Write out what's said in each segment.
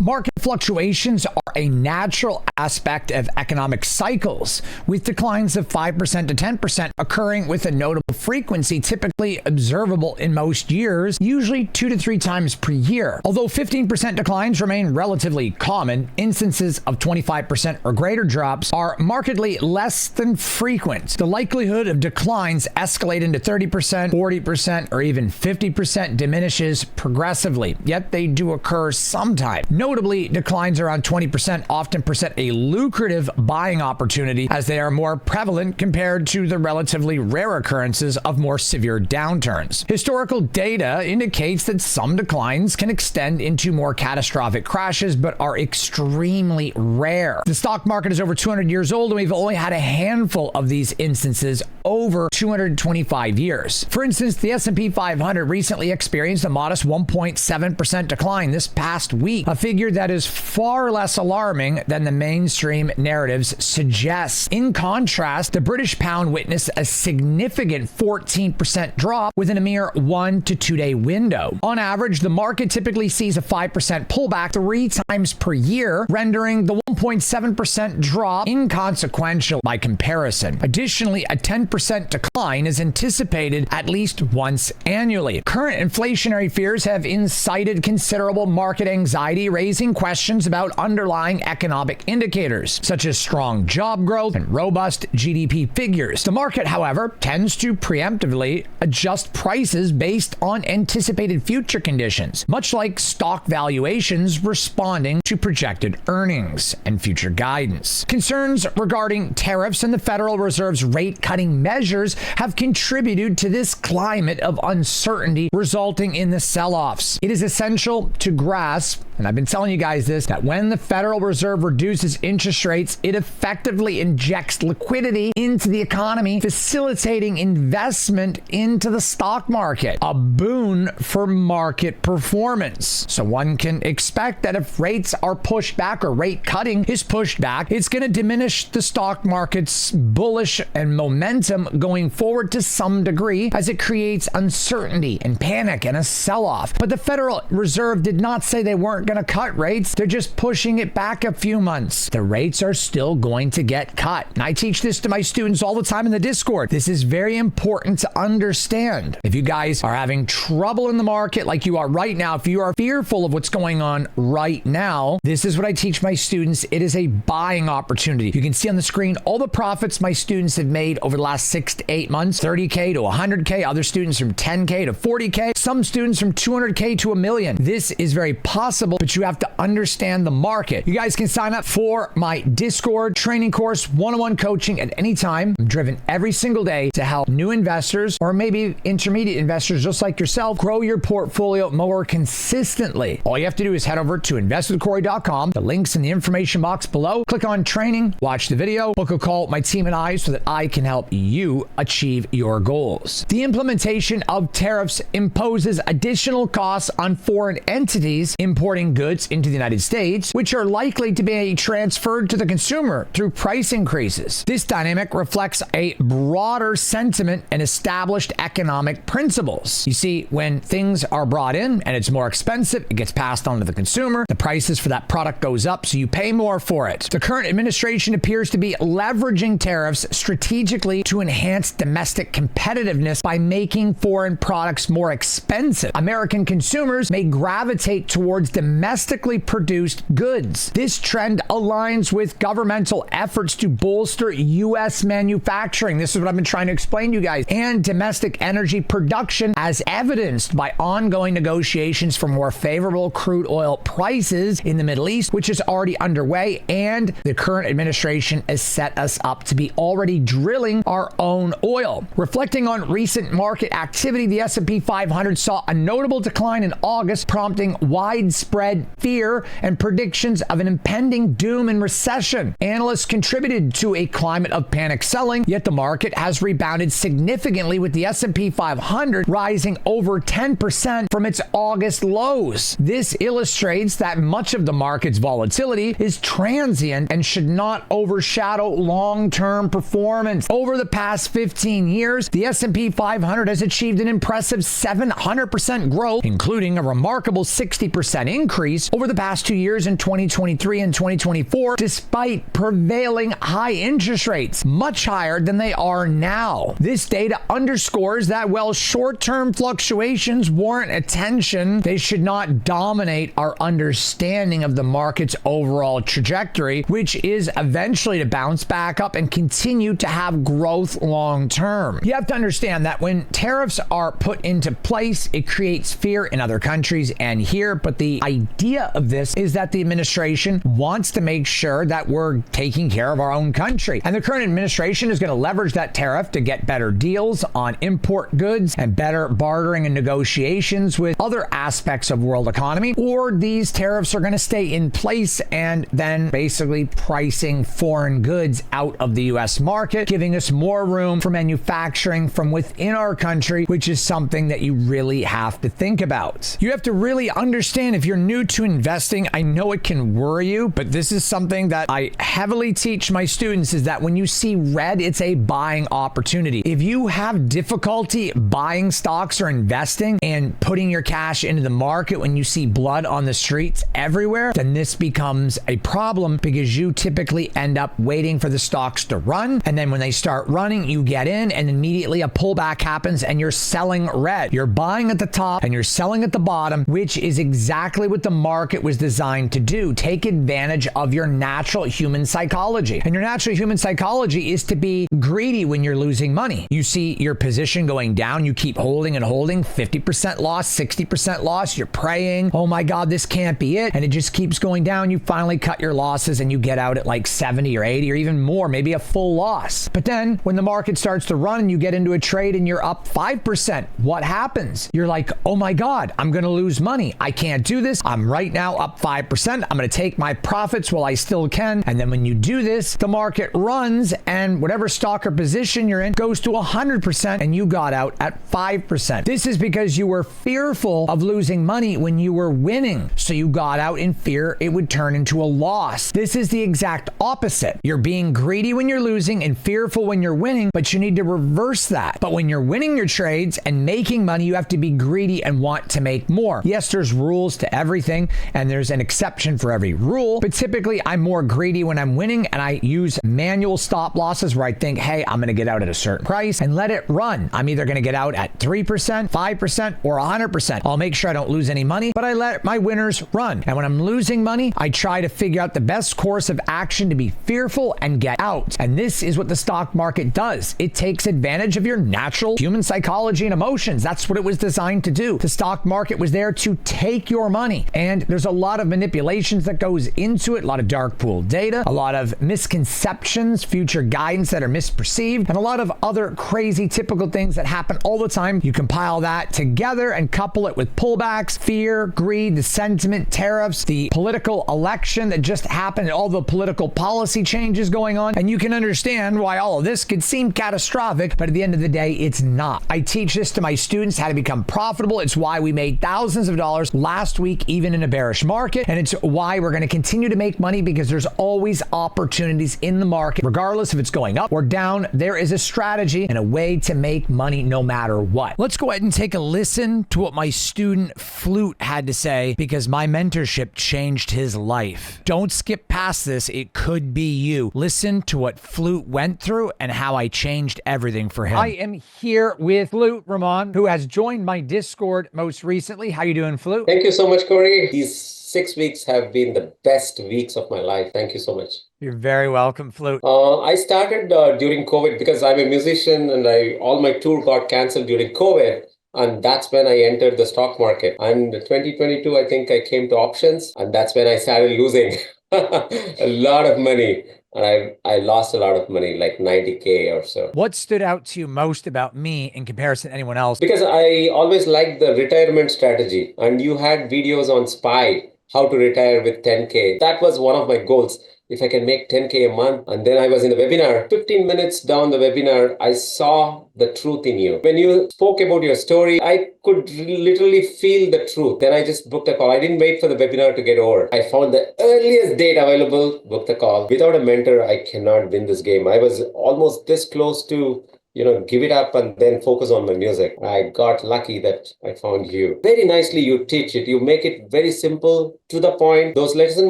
Market fluctuations are a natural aspect of economic cycles, with declines of 5% to 10% occurring with a notable frequency typically observable in most years, usually 2 to 3 times per year. Although 15% declines remain relatively common, instances of 25% or greater drops are markedly less than frequent. The likelihood of declines escalate into 30%, 40%, or even 50% diminishes progressively, yet they do occur sometime. Notably, declines around 20% often present a lucrative buying opportunity as they are more prevalent compared to the relatively rare occurrences of more severe downturns. Historical data indicates that some declines can extend into more catastrophic crashes, but are extremely rare. The stock market is over 200 years old, and we've only had a handful of these instances over 225 years. For instance, the S&P 500 recently experienced a modest 1.7% decline this past week, a figure that is far less alarming than the mainstream narratives suggest. In contrast, the British pound witnessed a significant 14% drop within a mere 1 to 2 day window. On average, the market typically sees a 5% pullback 3 times per year, rendering the 1.7% drop inconsequential by comparison. Additionally, a 10% decline is anticipated at least once annually. Current inflationary fears have incited considerable market anxiety, raising questions about underlying economic indicators, such as strong job growth and robust GDP figures. The market, however, tends to preemptively adjust prices based on anticipated future conditions, much like stock valuations responding to projected earnings and future guidance. Concerns regarding tariffs and the Federal Reserve's rate-cutting measures have contributed to this climate of uncertainty, resulting in the sell-offs. It is essential to grasp, and I've been telling you guys this, that when the Federal Reserve reduces interest rates, it effectively injects liquidity into the economy, facilitating investment into the stock market, a boon for market performance. So one can expect that if rates are pushed back or rate cutting is pushed back, it's going to diminish the stock market's bullish and momentum going forward to some degree, as it creates uncertainty and panic and a sell-off. But the Federal Reserve did not say they weren't going to cut rates. They're just pushing it back a few months. The rates are still going to get cut. And I teach this to my students all the time in the Discord. This is very important to understand. If you guys are having trouble in the market like you are right now, if you are fearful of what's going on right now, this is what I teach my students. It is a buying opportunity. You can see on the screen all the profits my students have made over the last 6 to 8 months, 30K to 100K, other students from 10K to 40K, some students from 200K to $1 million. This is very possible, but you have to understand the market. You guys can sign up for my Discord training course, one-on-one coaching at any time. I'm driven every single day to help new investors or maybe intermediate investors just like yourself grow your portfolio more consistently. All you have to do is head over to investwithcorey.com. The link's in the information box below. Click on training, watch the video, book a call with my team and I so that I can help you achieve your goals. The implementation of tariffs imposes additional costs on foreign entities importing goods into the United States, which are likely to be transferred to the consumer through price increases. This dynamic reflects a broader sentiment and established economic principles. You see, when things are brought in and it's more expensive, it gets passed on to the consumer. The prices for that product goes up, so you pay more for it. The current administration appears to be leveraging tariffs strategically to enhance domestic competitiveness by making foreign products more expensive. American consumers may gravitate towards domestically produced goods. This trend aligns with governmental efforts to bolster U.S. manufacturing. This is what I've been trying to explain to you guys. And domestic energy production, as evidenced by ongoing negotiations for more favorable crude oil prices in the Middle East, which is already underway, and the current administration has set us up to be already drilling our own oil. Reflecting on recent market activity, the S&P 500 saw a notable decline in August, prompting widespread fear and predictions of an impending doom and recession. Analysts contributed to a climate of panic selling, yet the market has rebounded significantly, with the S&P 500 rising over 10% from its August lows. This illustrates that much of the market's volatility is transient and should not overshadow long-term performance. Over the past 15 years, the S&P 500 has achieved an impressive 700% growth, including a remarkable 60% increase over the past past 2 years in 2023 and 2024, despite prevailing high interest rates, much higher than they are now. This data underscores that while short-term fluctuations warrant attention, they should not dominate our understanding of the market's overall trajectory, which is eventually to bounce back up and continue to have growth long term. You have to understand that when tariffs are put into place, it creates fear in other countries and here, but the idea of this is that the administration wants to make sure that we're taking care of our own country. And the current administration is going to leverage that tariff to get better deals on import goods and better bartering and negotiations with other aspects of world economy, or these tariffs are going to stay in place and then basically pricing foreign goods out of the U.S. market, giving us more room for manufacturing from within our country, which is something that you really have to think about. You have to really understand, if you're new to investing, I know it can worry you, but this is something that I heavily teach my students, is that when you see red, it's a buying opportunity. If you have difficulty buying stocks or investing and putting your cash into the market when you see blood on the streets everywhere, then this becomes a problem, because you typically end up waiting for the stocks to run, and then when they start running, you get in and immediately a pullback happens and you're selling red. You're buying at the top and you're selling at the bottom, which is exactly what the market was designed to do. Take advantage of your natural human psychology. And your natural human psychology is to be greedy when you're losing money. You see your position going down, you keep holding and holding, 50% loss, 60% loss, you're praying, oh my God, this can't be it. And it just keeps going down. You finally cut your losses and you get out at like 70 or 80 or even more, maybe a full loss. But then when the market starts to run and you get into a trade and you're up 5%, what happens? You're like, oh my God, I'm going to lose money. I can't do this. I'm right now up 5%. I'm going to take my profits while I still can. And then when you do this, the market runs and whatever stock or position you're in goes to 100% and you got out at 5%. This is because you were fearful of losing money when you were winning. So you got out in fear it would turn into a loss. This is the exact opposite. You're being greedy when you're losing and fearful when you're winning, but you need to reverse that. But when you're winning your trades and making money, you have to be greedy and want to make more. Yes, there's rules to everything and there's an exception for every rule, but typically I'm more greedy when I'm winning and I use manual stop losses where I think, hey, I'm going to get out at a certain price and let it run. I'm either going to get out at 3%, 5%, or 100%. I'll make sure I don't lose any money, but I let my winners run. And when I'm losing money, I try to figure out the best course of action to be fearful and get out. And this is what the stock market does. It takes advantage of your natural human psychology and emotions. That's what it was designed to do. The stock market was there to take your money. And there's a lot of manipulations that goes into it, a lot of dark pool data, a lot of misconceptions, future guidance that are misperceived, and a lot of other crazy typical things that happen all the time. You compile that together and couple it with pullbacks, fear, greed, the sentiment, tariffs, the political election that just happened, and all the political policy changes going on, and you can understand why all of this could seem catastrophic, but at the end of the day, it's not. I teach this to my students, how to become profitable. It's why we made thousands of dollars last week, even in a bearish market, and it's why we're going to continue to make money, because there's always opportunities in the market. Regardless if it's going up or down, there is a strategy and a way to make money no matter what. Let's go ahead and take a listen to what my student Flute had to say, because my mentorship changed his life. Don't skip past this. It could be you. Listen to what Flute went through and how I changed everything for him. I am here with Flute Ramon, who has joined my Discord most recently. How you doing, Flute? Thank you so much, Corey. These 6 weeks have been the best weeks of my life. Thank you so much. You're very welcome, Flute. I started during COVID because I'm a musician and all my tour got canceled during COVID. And that's when I entered the stock market. And 2022, I think I came to options, and that's when I started losing a lot of money. And I lost a lot of money, like 90K or so. What stood out to you most about me in comparison to anyone else? Because I always liked the retirement strategy. And you had videos on SPY, how to retire with 10K. That was one of my goals. If I can make 10K a month. And then I was in the webinar. 15 minutes down the webinar, I saw the truth in you. When you spoke about your story, I could literally feel the truth. Then I just booked a call. I didn't wait for the webinar to get over. I found the earliest date available, booked the call. Without a mentor, I cannot win this game. I was almost this close to give it up and then focus on my music. I got lucky that I found you. Very nicely you teach it. You make it very simple, to the point. Those lesson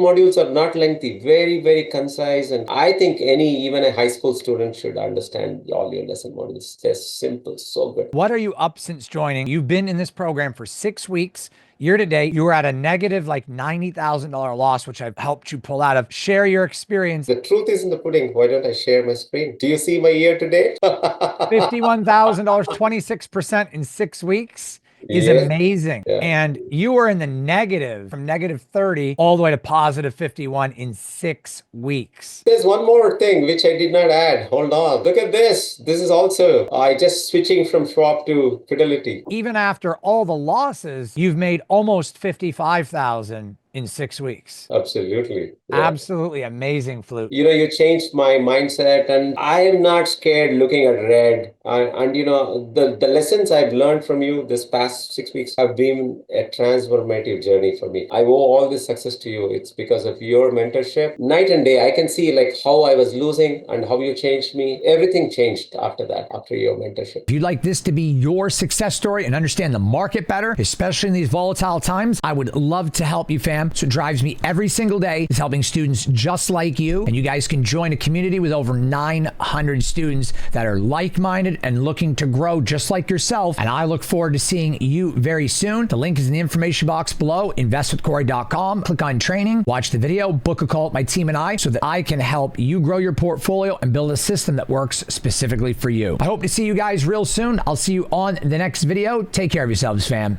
modules are not lengthy, very, very concise. And I think even a high school student should understand all your lesson modules. They're simple, so good. What are you up since joining? You've been in this program for 6 weeks. Year to date, you were at a negative like $90,000 loss, which I've helped you pull out of. Share your experience. The truth is in the pudding. Why don't I share my screen? Do you see my year to date? $51,000, 26% in 6 weeks is amazing. Yeah. And you were in the negative from negative 30 all the way to positive 51 in 6 weeks. There's one more thing which I did not add. Hold on. Look at this. This is also, I just switching from Schwab to Fidelity. Even after all the losses, you've made almost 55,000 in 6 weeks. Absolutely. Yeah. Absolutely amazing, Flute. You changed my mindset, and I am not scared looking at red. And the lessons I've learned from you this past 6 weeks have been a transformative journey for me. I owe all this success to you. It's because of your mentorship. Night and day, I can see like how I was losing and how you changed me. Everything changed after that, after your mentorship. If you'd like this to be your success story and understand the market better, especially in these volatile times, I would love to help you, fam. So it drives me every single day is helping students just like you. And you guys can join a community with over 900 students that are like-minded and looking to grow just like yourself. And I look forward to seeing you very soon. The link is in the information box below, investwithcorey.com. Click on training, watch the video, book a call with my team and I so that I can help you grow your portfolio and build a system that works specifically for you. I hope to see you guys real soon. I'll see you on the next video. Take care of yourselves, fam.